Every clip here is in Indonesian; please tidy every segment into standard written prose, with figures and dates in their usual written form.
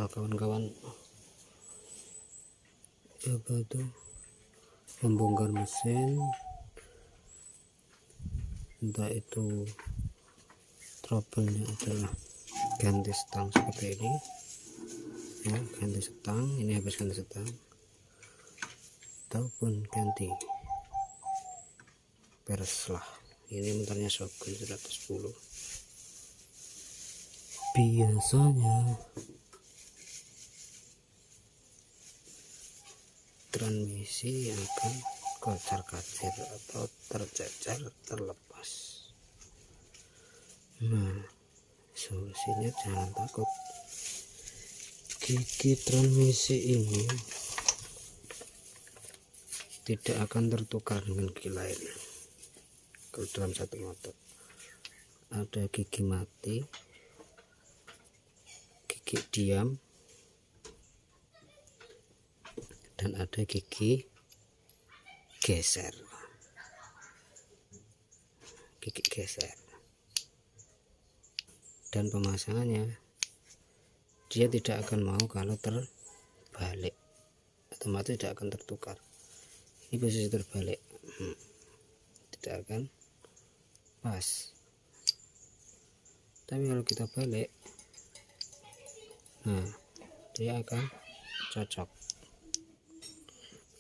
kawan-kawan, apa itu membongkar mesin, entah itu trouble-nya adalah ganti stang seperti ini ya, ganti stang, ini habis ganti stang, ataupun ganti peres lah. Ini motornya shogun110. Biasanya transmisi akan kocar-kacir atau tercecer, terlepas. Nah, solusinya jangan takut. Gigi transmisi ini tidak akan tertukar dengan gigi lain. Kalau dalam satu motor ada gigi mati, gigi diam, dan ada gigi geser. Gigi geser. Dan pemasangannya dia tidak akan mau kalau terbalik, otomatis tidak akan tertukar. Ini posisi terbalik, tidak akan pas. Tapi kalau kita balik, nah dia akan cocok.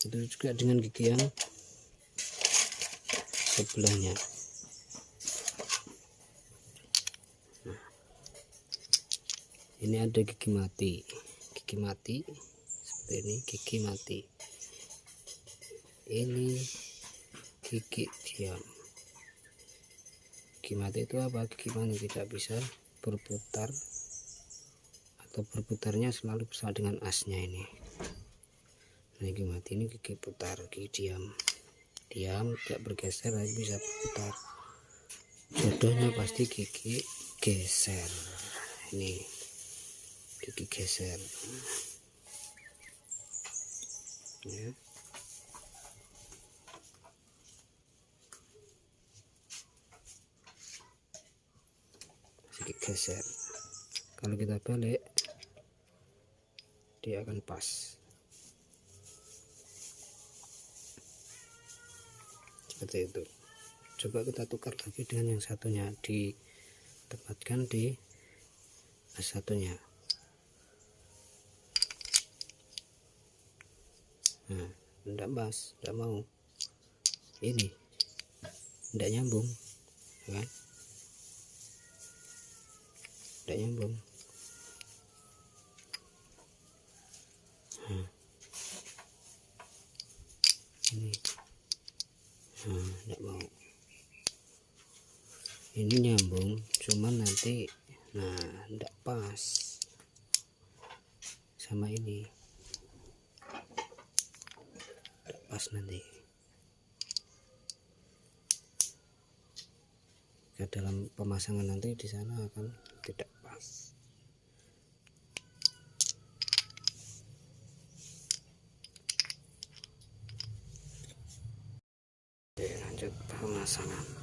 Itu juga dengan gigi yang sebelahnya. Nah, ini ada gigi mati seperti ini, gigi mati. Ini gigi diam. Gigi mati itu apa? Gigi mana tidak bisa berputar, atau berputarnya selalu bersama dengan asnya ini. Nah, gigi mati ini gigi putar, gigi diam tidak bergeser, tapi bisa berputar. Jodohnya pasti gigi geser. Ini gigi geser ya. Gigi geser, kalau kita balik dia akan pas seperti itu. Coba kita tukar lagi dengan yang satunya, ditempatkan di satunya. Nah, tidak pas, tidak mau, ini tidak nyambung kan, tidak nyambung. Ini tidak mau, ini nyambung cuman nanti tidak pas sama ini, tidak pas nanti ke dalam pemasangan, nanti di sana akan tidak pas. Oke, lanjut pemasangan.